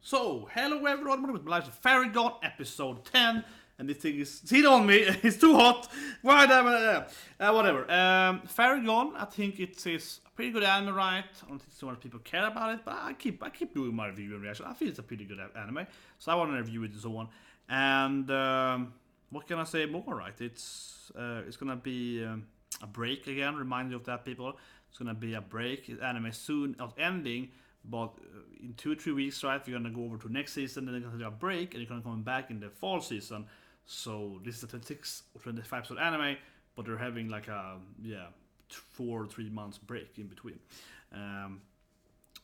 So, hello everyone, welcome to Live Fairy Dawn episode 10. And this thing is hit on me, it's too hot. Why whatever. Fairy Dawn, I think it is a pretty good anime, right? I don't think so much people care about it, but I keep doing my review and reaction. I feel it's a pretty good anime, so I want to review it and so on. And what can I say more, right? It's gonna be a break again. Remind you of that, people. It's gonna be a break. Anime soon, not ending. But in 2 or 3 weeks, right, we're gonna go over to next season, then they're gonna do a break, and you're gonna come back in the fall season. So this is a 26 or 25 episode anime, but they're having like a 4 or 3 months break in between.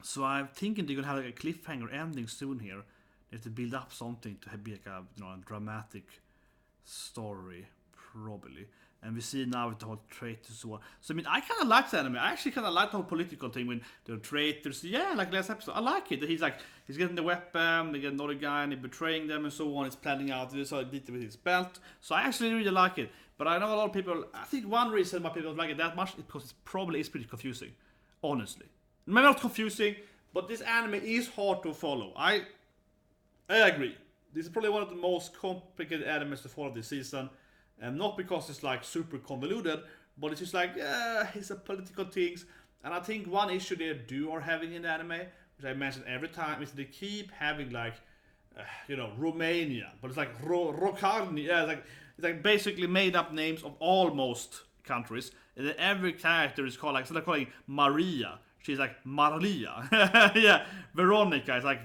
So I'm thinking they're gonna have like a cliffhanger ending soon here. They have to build up something to be like a a dramatic story, probably. And we see now with the whole traitors and so on. So I mean, I kind of like the anime. I actually kind of like the whole political thing when the traitors. Yeah, like last episode, I like it. He's getting the weapon. They get another guy and he's betraying them and so on. He's planning out this with his belt. So I actually really like it. But I know a lot of people. I think one reason why people don't like it that much is because it probably is pretty confusing. Honestly, maybe not confusing, but this anime is hard to follow. I agree. This is probably one of the most complicated animes to follow this season. And not because it's like super convoluted, but it's just like, it's a political things. And I think one issue they are having in the anime, which I mention every time, is they keep having like, Romania, but it's like Rokarni, yeah, it's like basically made up names of almost countries, and then every character is called like, so they're calling Marlya. She's like Marlya. Yeah, Veronica is like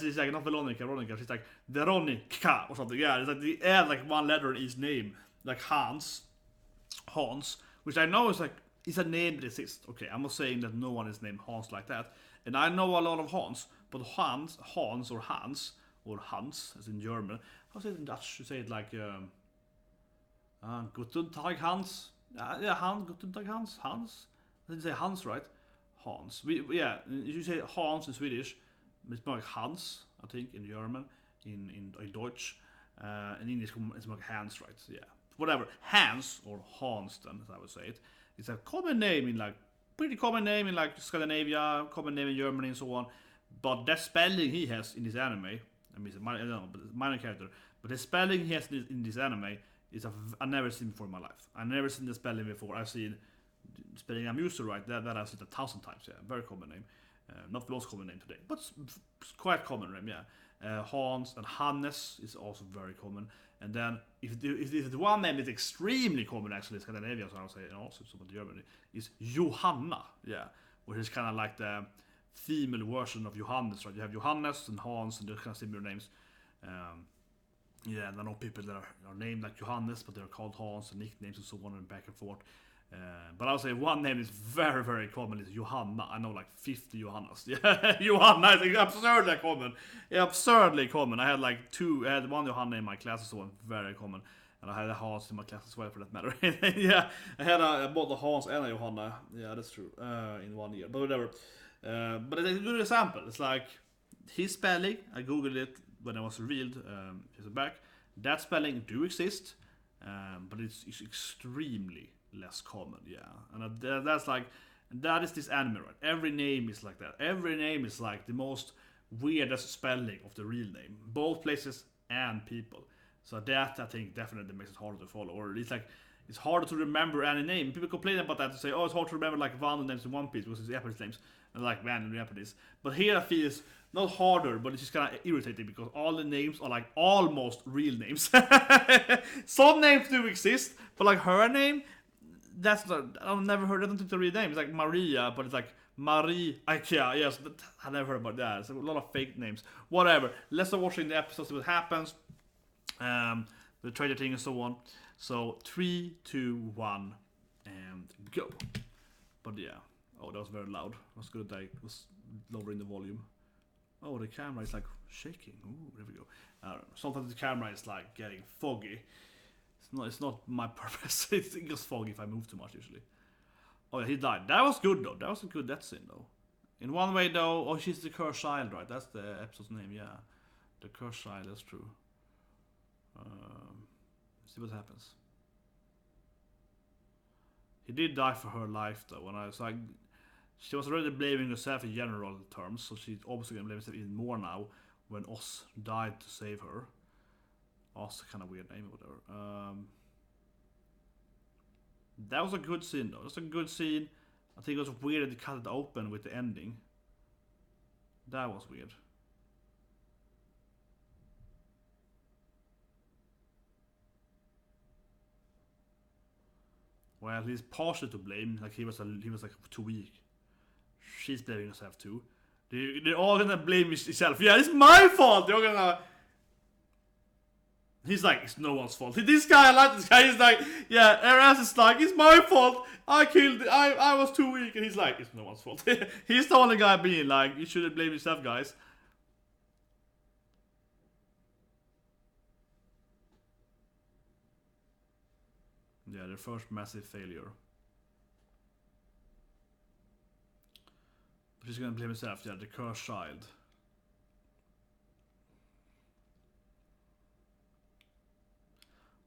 she's like not Veronica, she's like Veronica or something. Yeah, it's like they add like one letter in each name. Like Hans, which I know is a name that exists. Okay, I'm not saying that no one is named Hans like that. And I know a lot of Hans, but Hans or Hans, as in German. How say it in Dutch? You say it like Guten Tag Hans. Guten Tag Hans. I didn't say Hans, right? Hans. You say Hans in Swedish, it's more like Hans, I think, in German, in Deutsch. In English, it's more like Hans, right? Yeah. Whatever. Hans, or Hans, then, as I would say it. It's a common name pretty common name in like Scandinavia, common name in Germany, and so on. But that spelling he has in this anime, I mean, it's a minor character, but the spelling he has in this anime is I've never seen before in my life. I've never seen the spelling before. I've seen spelling I'm used to, right? That I've seen 1,000 times. Yeah, very common name. Not the most common name today, but quite common name. Yeah, Hans and Hannes is also very common. And then if the one name is extremely common actually in Scandinavia, so I would say, and also some in Germany, is Johanna. Yeah, which is kind of like the female version of Johannes, right? You have Johannes and Hans and those kind of similar names. And I know people that are named like Johannes, but they're called Hans and nicknames and so on and back and forth. But I would say one name is very, very common is Johanna. I know like 50 Johannas. Yeah, Johanna is absurdly common. Yeah, absurdly common. I had one Johanna in my class, so very common. And I had a Hans in my class as well, for that matter. Yeah, I had both a Hans and a Johanna. Yeah, that's true. In 1 year, but whatever. But it's a good example. It's like his spelling. I googled it when it was revealed years back. That spelling do exist, but it's extremely less common, yeah. And that is this anime, right? Every name is like that. Every name is like the most weirdest spelling of the real name, both places and people. So that I think definitely makes it harder to follow, or it's like it's harder to remember any name. People complain about that to say, oh, it's hard to remember like one names in One Piece because it's Japanese names and like random Japanese. But here I feel it's not harder, but it's just kind of irritating because all the names are like almost real names. Some names do exist, but like her name. That's not, I've never heard. I don't think the real name. It's like Maria, but it's like Marie Ikea. Yes, I never heard about that. It's a lot of fake names. Whatever. Let's start watching the episodes. See what happens. The trailer thing and so on. So 3, 2, 1, and go. But yeah. Oh, that was very loud. It was good that I was lowering the volume. Oh, the camera is shaking. Ooh, there we go. I don't know. Sometimes the camera is getting foggy. It's not my purpose. It gets foggy if I move too much usually. Oh yeah, he died. That was good though. That was a good death scene though. In one way though, oh, she's the cursed child, right? That's the episode's name, yeah. The cursed child, that's true. See what happens. He did die for her life though, and I was she was already blaming herself in general terms, so she's obviously gonna blame herself even more now when Oz died to save her. Oz, kind of weird name or whatever. That was a good scene though. It was a good scene. I think it was weird that they cut it open with the ending. That was weird. Well, he's partially to blame. Like he was like too weak. She's blaming herself too. They're all gonna blame himself. Yeah, it's my fault. They're gonna. He's like, it's no one's fault. This guy, I like this guy. He's like, yeah, Eras is like, it's my fault. I was too weak. And he's like, it's no one's fault. He's the only guy being like, you shouldn't blame yourself, guys. Yeah, their first massive failure. But he's gonna blame himself. Yeah, the cursed child.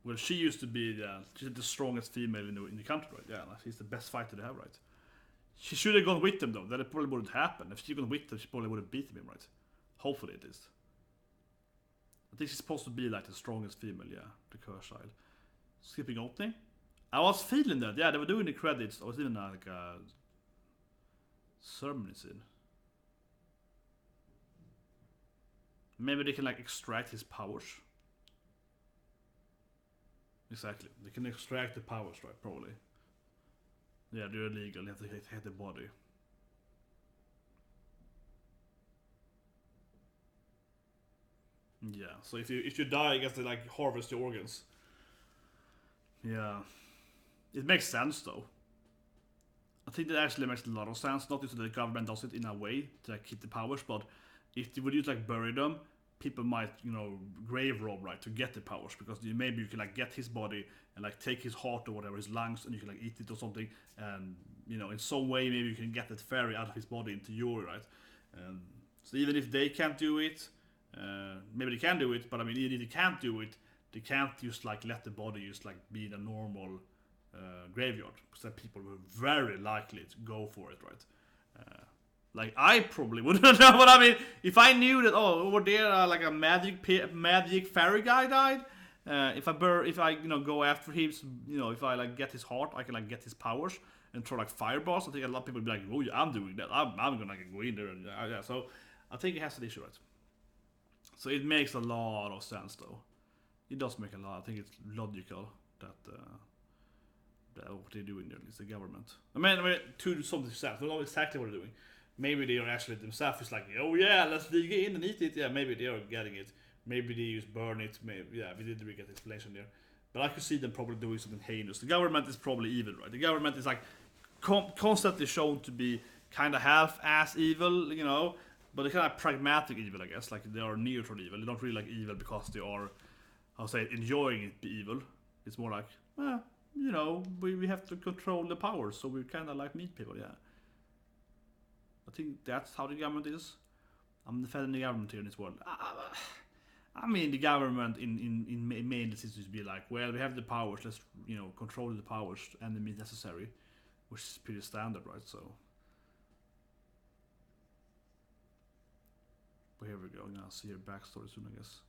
Well, she used to be she's the strongest female in the country, right? Yeah, she's the best fighter they have, right? She should have gone with them though. That probably wouldn't happen. If she'd gone with them, she probably would have beaten him, right? Hopefully it is. I think she's supposed to be like the strongest female, yeah, the cursed child. Skipping opening. I was feeling that. Yeah, they were doing the credits. I was even like a ceremony scene. Maybe they can like extract his powers. Exactly. They can extract the powers, right? Probably. Yeah, they're illegal. You have to hit the body. Yeah. So if you die, I guess they like harvest your organs. Yeah. It makes sense though. I think that actually makes a lot of sense. Not just that the government does it in a way to like, keep the powers, but if they would use like bury them, people might, grave rob, right, to get the powers, because maybe you can like get his body and like take his heart or whatever, his lungs, and you can like eat it or something, and in some way maybe you can get that fairy out of his body into your, right? So even if they can't do it, maybe they can do it, but I mean, even if they can't do it, they can't just like let the body just like be in a normal graveyard, because then people were very likely to go for it, right? Like I probably wouldn't know, but I mean, if I knew that over there like a magic fairy guy died, if I go after him, if I like get his heart, I can like get his powers and throw like fireballs. I think a lot of people would be like, oh yeah, I'm doing that. I'm gonna like, go in there and yeah. So I think it has an issue, right? So it makes a lot of sense though. It does make a lot. I think it's logical that what they're doing there is the government. I mean to something sense. They don't know exactly what they're doing. Maybe they are actually themselves. It's like, oh yeah, let's dig in and eat it. Yeah, maybe they are getting it. Maybe they just burn it. Maybe, yeah, we didn't really get the explanation there. But I could see them probably doing something heinous. The government is probably evil, right? The government is like constantly shown to be kind of half-ass evil, but they're kind of pragmatic evil, I guess. Like they are neutral evil. They don't really like evil because they are, I'll say, enjoying it be evil. It's more like, we have to control the power, so we kind of like meat people, yeah. I think that's how the government is. I'm defending the government here in this world. I mean, the government in main decisions be like, well, we have the powers, let's control the powers and the means necessary, which is pretty standard, right? So, but here we go. Now see her backstory soon, I guess.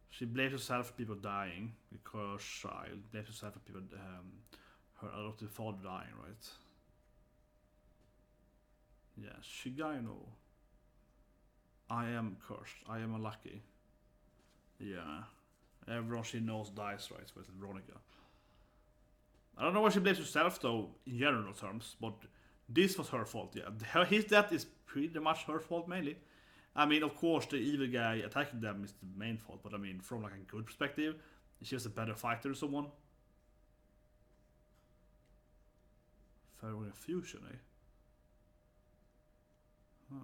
She blames herself for people dying because child blames herself for people her adopted father dying, right? Yeah, Shigano. I am cursed. I am unlucky. Yeah. Everyone she knows dies, right? With Veronica. I don't know why she blames herself, though, in general terms, but this was her fault, yeah. His death is pretty much her fault, mainly. I mean, of course, the evil guy attacking them is the main fault, but I mean, from like a good perspective, she was a better fighter or someone. Pharaoh fusion, eh? Huh.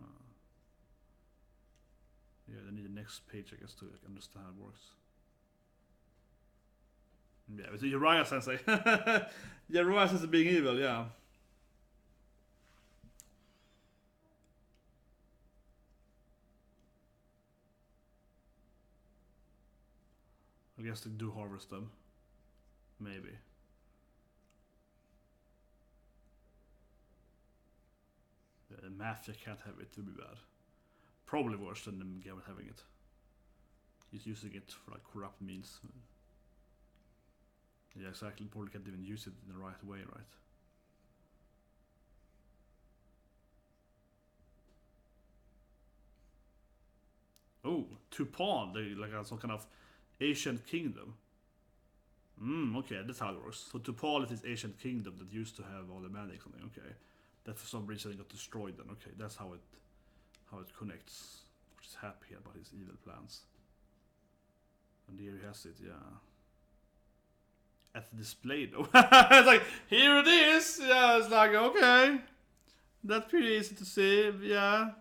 Yeah, they need the next page, I guess, to like, understand how it works. Yeah, it's Uriah Sensei. Yeah, Uriah Sensei being evil, yeah. I guess they do harvest them. Maybe. Yeah, the mafia can't have it, to be bad. probably worse than the government having it. He's using it for like corrupt means. Yeah, exactly. Probably can't even use it in the right way, right? Oh, Tupan, they like some kind of ancient kingdom. Okay, that's how it works. So Tupal is this ancient kingdom that used to have all the magic something. Okay, that for some reason got destroyed. Then okay, that's how it connects. Which is happy about his evil plans. And here he has it, yeah. At the display though, it's like here it is. Yeah, it's like okay, that's pretty easy to see. Yeah.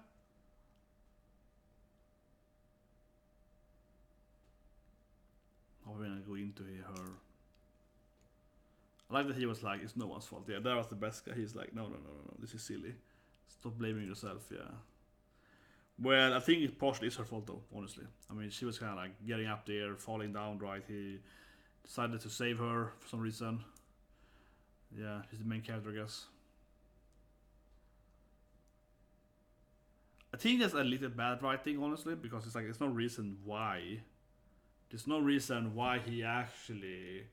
We're gonna go into her. I like that he was like, it's no one's fault. Yeah, that was the best guy. He's like, no, this is silly. Stop blaming yourself, yeah. Well, I think it partially is her fault though, honestly. I mean, she was kind of like getting up there, falling down, right? He decided to save her for some reason. Yeah, he's the main character, I guess. I think that's a little bad writing, honestly, because it's like, there's no reason why. There's no reason why he actually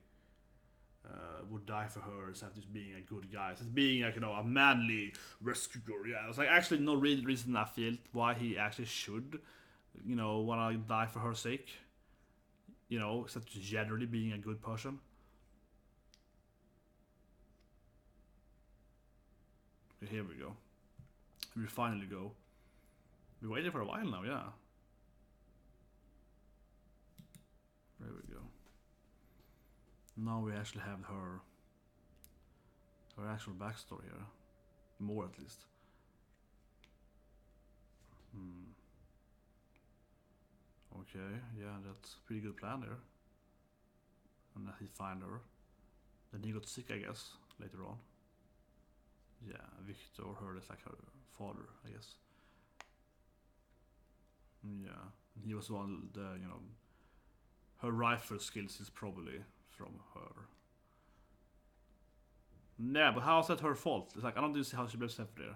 would die for her instead of just being a good guy. It's being like, a manly rescuer. Yeah, it's like actually no real reason I feel why he actually should, wanna die for her sake. Except just generally being a good person. Okay, here we go. We finally go. We waited for a while now, yeah. There we go. Now we actually have her actual backstory here. More at least. Okay, yeah, that's a pretty good plan there. And that he find her. Then he got sick, I guess, later on. Yeah, Victor heard is like her father, I guess. Yeah, and he was one the, her rifle skills is probably from her. Yeah, but how is that her fault? It's like, I don't see how she lives there.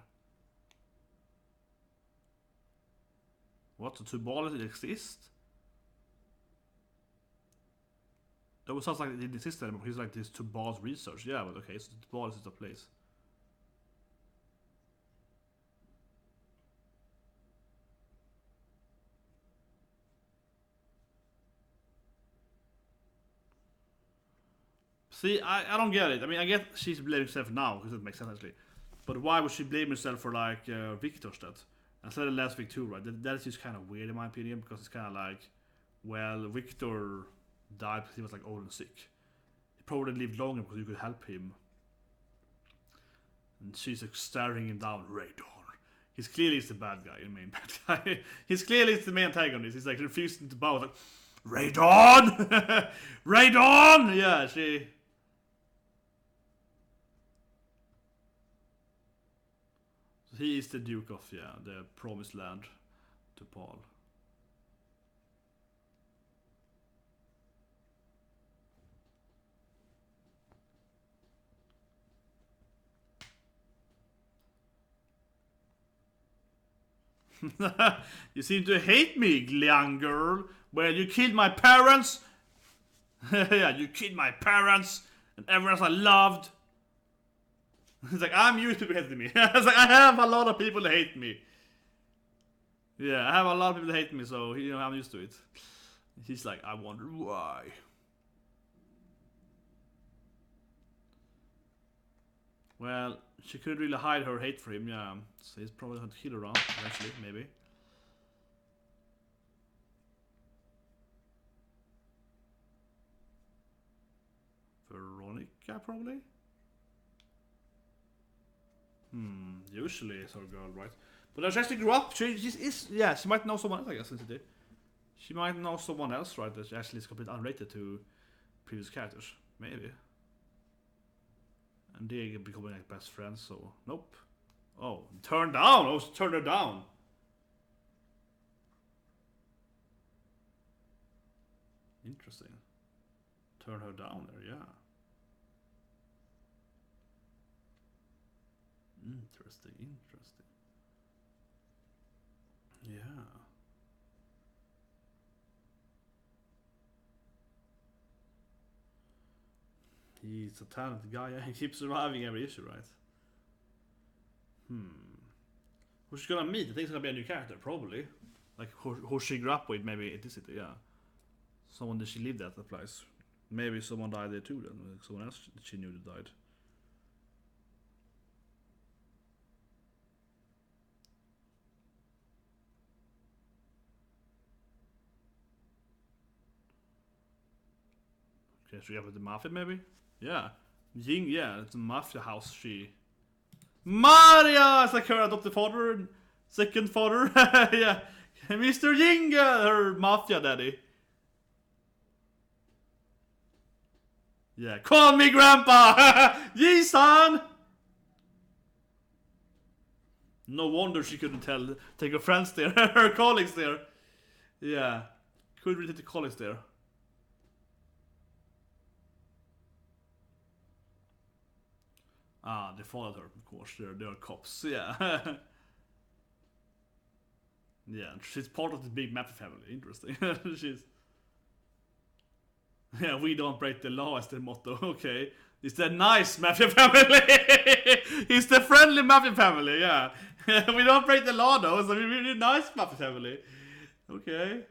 What? So Tubal exist? That sounds like it didn't exist anymore. He's like this Tubal's research. Yeah, but okay, so Tubal is the place. See, I don't get it. I mean, I get she's blaming herself now, because it makes sense actually. But why would she blame herself for like Victor's death? Instead of last week too, right? That is just kind of weird in my opinion, because it's kind of like, well, Victor died because he was like old and sick. He probably lived longer because you could help him. And she's like staring him down, Radon. He's clearly the bad guy, the main bad guy. He's clearly the main antagonist. He's like refusing to bow, like, Radon! Radon! Yeah, she... He is the Duke of, the Promised Land to Paul. You seem to hate me, young girl. Well, you killed my parents. Yeah, you killed my parents and everyone else I loved. It's like, I'm used to hating me. It's like, I have a lot of people that hate me. Yeah, I have a lot of people that hate me, so I'm used to it. He's like, I wonder why. Well, she couldn't really hide her hate for him, yeah. So he's probably going to kill her around, eventually, maybe. Veronica, probably? Usually it's her girl, right? But as she actually grew up, she might know someone else, I guess, in City. She might know someone else, right, that actually is completely unrelated to previous characters. Maybe. And they becoming like best friends, so nope. Oh, turn down! Oh, turn her down! Interesting. Turn her down there, yeah. Interesting. Yeah. He's a talented guy. Yeah, he keeps surviving every issue, right? Who's she gonna meet? I think it's gonna be a new character, probably. Like who she grew up with, maybe in this city, yeah. Someone that she lived at the place. Maybe someone died there too then. Like someone else she knew that died. Okay, she got with the mafia maybe? Yeah. Ying, yeah, it's a mafia house she... Marlya! It's like her adopted father, second father. Yeah. Mr. Ying, her mafia daddy. Yeah, call me grandpa! Yi-san! No wonder she couldn't take her friends there, her colleagues there. Yeah, couldn't really take the colleagues there. Ah, they followed her, of course. They're cops. Yeah. Yeah, she's part of the big mafia family. Interesting. She's. Yeah, we don't break the law as their motto. Okay. It's the nice mafia family. It's the friendly mafia family, yeah. We don't break the law though, so we're really nice mafia family. Okay.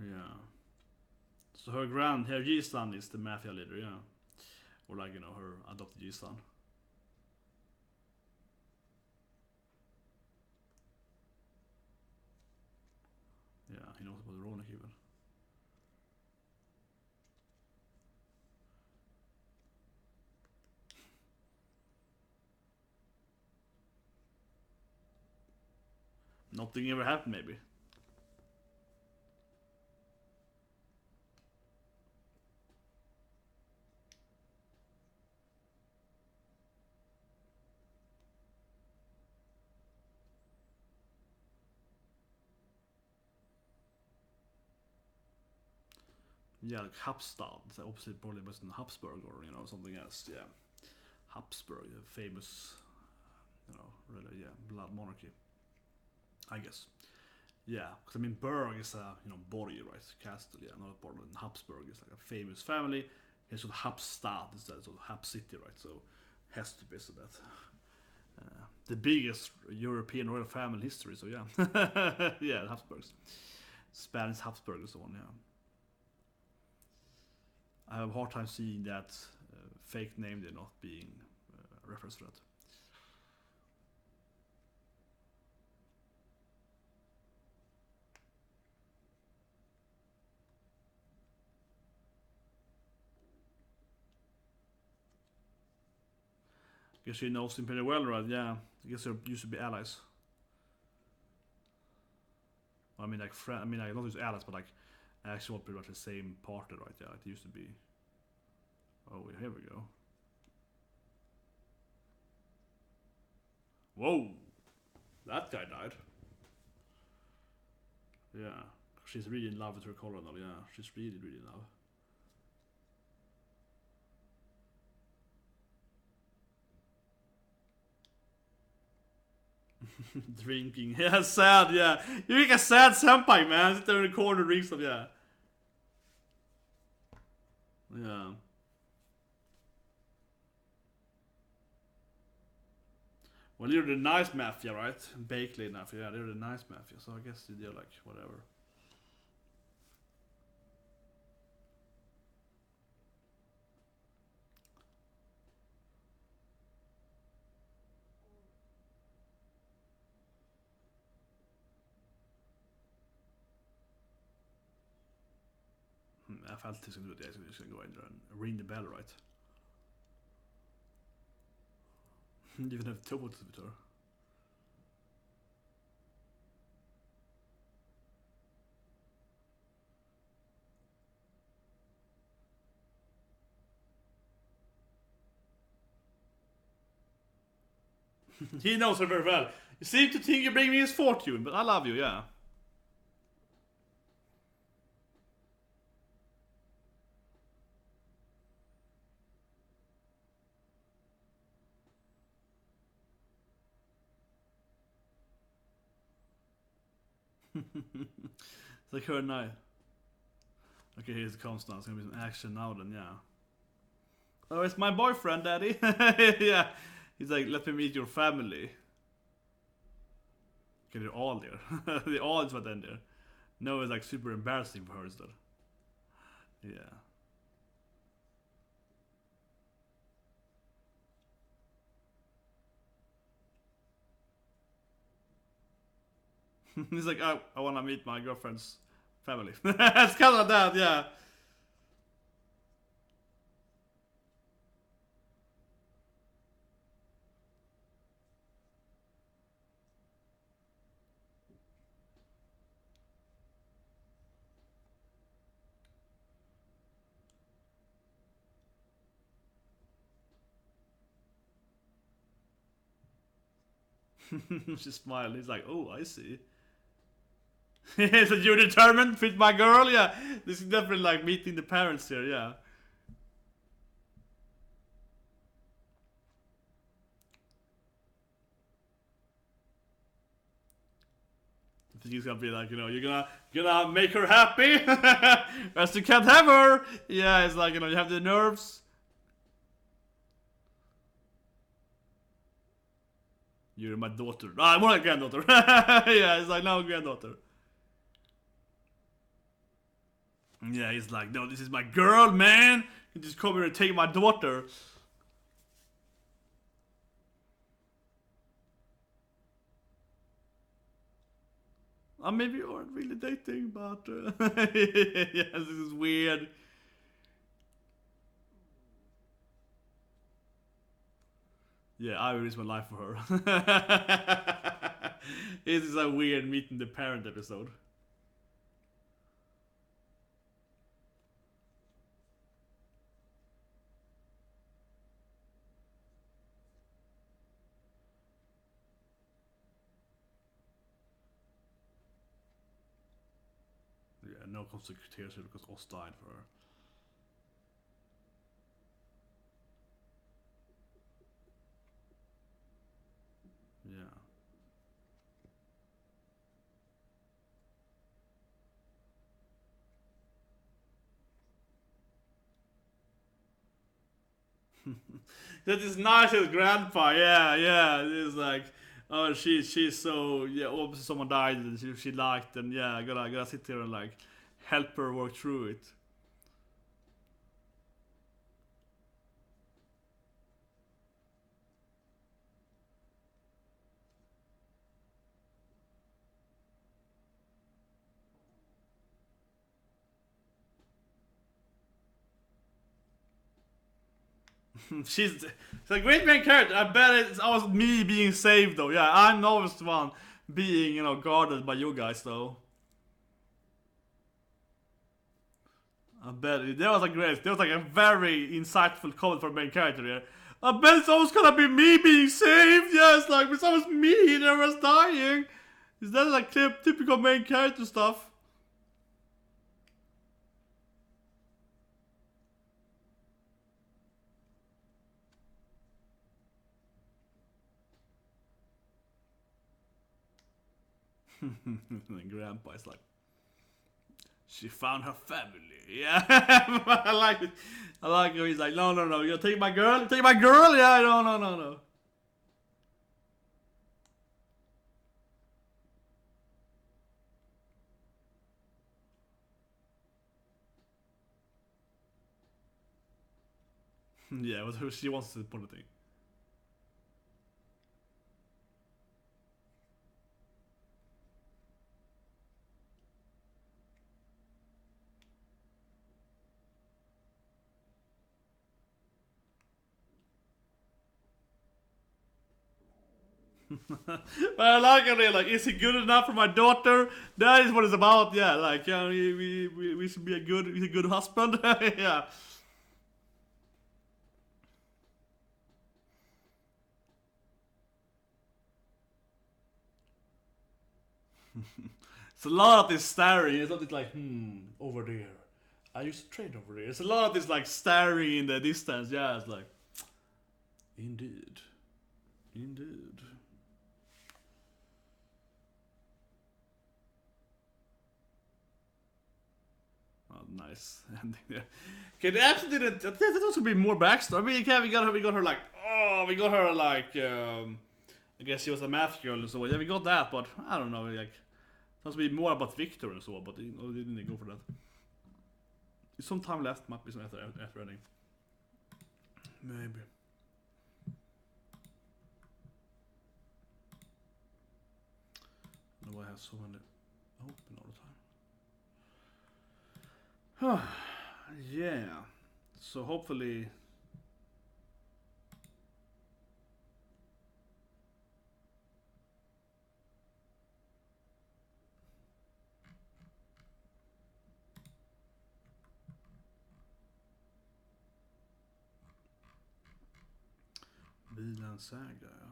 Yeah. So her G-son is the mafia leader, yeah. Or like, her adopted G-son. Yeah, he knows about the Ronak even. Nothing ever happened, maybe. Yeah, like Habsstad. It's opposite probably was in Habsburg or something else. Yeah, Habsburg, a famous, really blood monarchy. I guess. Yeah, because I mean Berg is a borg, right? Castle, yeah, not a borg. And Habsburg is like a famous family. It's sort of Habstad instead, sort of Hab city, right? So has to be so that. The biggest European royal family in history, so yeah. Yeah, Habsburgs. Spanish Habsburg and so on, yeah. I have a hard time seeing that fake name there not being reference to that. Guess she knows him pretty well, right? Yeah. I guess they used to be allies. I mean, like not just allies, but like actual pretty much the same party, right? Yeah, it used to be. Oh, here we go. Whoa, that guy died. Yeah, she's really in love with her colonel. Yeah, she's really, really in love. Drinking, yeah, sad, yeah. You make a sad senpai, man. Sit there in the corner, drink some, yeah. Yeah. Well, you're the nice mafia, right? Bakeley mafia, yeah, they're the nice mafia, so I guess they're like, whatever. I felt this gonna do it, just gonna go in there and ring the bell, right? You even have total with her. He knows her very well. You seem to think you bring me his fortune, but I love you, yeah. It's like her night. Okay, here it comes now. It's gonna be some action now then, yeah. Oh, it's my boyfriend, daddy. Yeah. He's like, let me meet your family. Okay, they're all there. They all just went in there. No, it's like super embarrassing for her instead. Yeah. He's like, I wanna meet my girlfriend's family. It's kind of that, yeah. She smiled. He's like, oh, I see. So you're determined with my girl? Yeah. This is definitely like meeting the parents here, yeah. I think he's gonna be like, you're gonna make her happy, else you can't have her. Yeah, it's like, you have the nerves. You're my daughter. Ah, more like granddaughter. Yeah, it's like, no, granddaughter. Yeah, he's like, no, this is my girl, man. You just come here and take my daughter. Maybe you aren't really dating, but yes, this is weird. Yeah, I will risk my life for her. This is a weird meeting the parent episode. Yeah, no consequences because Oz died for her. Yeah. That is nice as grandpa, yeah. It's like, oh, she's so, yeah, obviously someone died and she liked, and yeah, I gotta sit here and like help her work through it. She's a great main character. I bet it's always me being saved though. Yeah, I'm always the one being, guarded by you guys though. I bet that was a great. That was like a very insightful comment for main character here. I bet it's always gonna be me being saved. Yeah, it's like it's always me that was dying. Is that like typical main character stuff? And Grandpa is like, she found her family. Yeah, I like it. I like how he's like, no, you gonna take my girl? Take my girl? Yeah, no. Yeah, with who she wants to put a thing. But I like it. Like, is he good enough for my daughter? That is what it's about. Yeah, like, yeah, we should be a good husband. Yeah. It's a lot of this staring. It's not like, over there. I used to train over there. It's a lot of this like staring in the distance. Yeah, it's like, indeed. Indeed. Oh, nice ending there. Okay, the episode didn't. That was gonna be more backstory. I mean, okay, we got her like, I guess she was a math girl and so. Yeah, we got that, but I don't know, like, supposed to be more about Victor and so, but they didn't go for that. There's some time left, might be some after ending. Maybe. I know I have so many open all the time. Yeah. So hopefully. Bilen Saga, ja.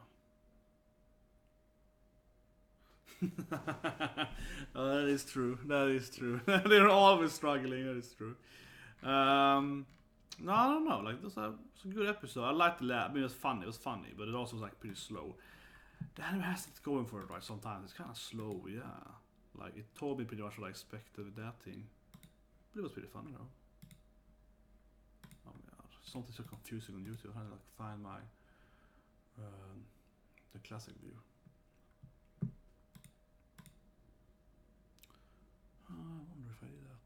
Oh, that is true. That is true. They're always struggling. That is true. No, I don't know. Like, this was a good episode. I liked the lab. I mean, it was funny. It was funny, but it also was like pretty slow. The anime has it going for it, right? Sometimes it's kind of slow. Yeah, like it told me pretty much what I expected with that thing. But it was pretty funny though. Oh my god, something so confusing on YouTube. I had to like find my the classic view. I wonder if I did that.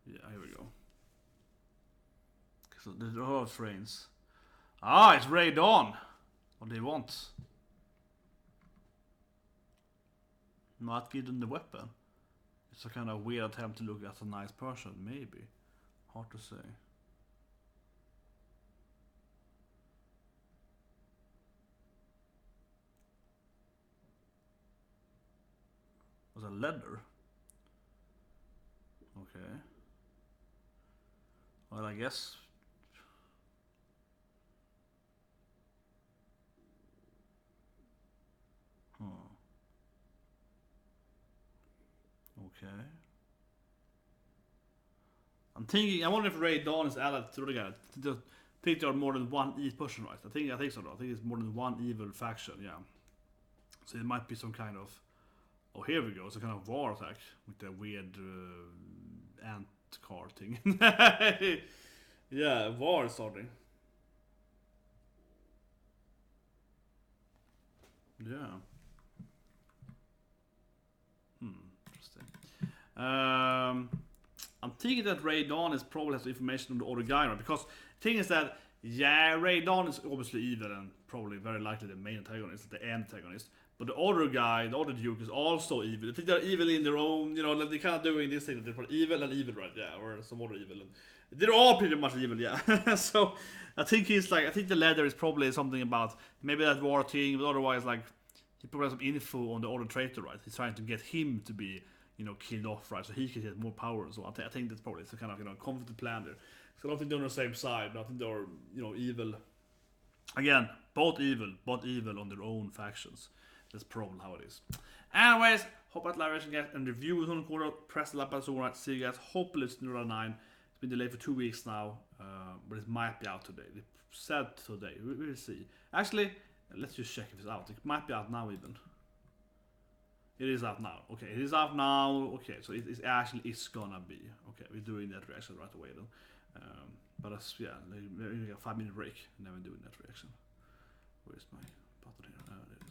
Yeah, here we go. So the whole trains. Ah, it's Ray Dawn. What do they want? Not given the weapon. It's a kind of weird attempt to look as a nice person, maybe. Hard to say. Was it leather? Okay. Well, I guess. Okay. I'm thinking. I wonder if Ray Dawn is allied to the guy. I think there are more than one evil person, right? I think so. I think it's more than one evil faction. Yeah. So it might be some kind of. Oh, here we go. It's a kind of war attack with the weird ant car thing. Yeah, war is starting. Yeah. Interesting. I'm thinking that Ray Dawn is probably has information on the other guy, right? Because the thing is that, yeah, Ray Dawn is obviously evil and probably very likely the main antagonist, the antagonist. But the other guy, the other Duke, is also evil. I think they're evil in their own, you know, like they're kind of doing this thing that they're evil and evil, right? Yeah, or some other evil. And they're all pretty much evil, yeah. So I think I think the leader is probably something about maybe that war thing, but otherwise, like, he probably has some info on the other traitor, right? He's trying to get him to be, you know, killed off, right? So he can get more power and so on. I think that's probably it's a kind of, you know, conflict plan there. So I don't think they're on the same side. I think they're, you know, evil. Again, both evil, but evil on their own factions. That's probably how it is. Anyways, hope that live reaction guys and reviews on the corner. Press the like button so right. See you guys. Hopefully it's Neural 9. It's been delayed for 2 weeks now, but it might be out today. They said today. We'll see. Actually, let's just check if it's out. It might be out now even. It is out now. Okay, it is out now. Okay, so it actually is gonna be. Okay, we're doing that reaction right away then. But yeah, maybe a 5-minute break and then we're doing that reaction. Where's my button here? There it is.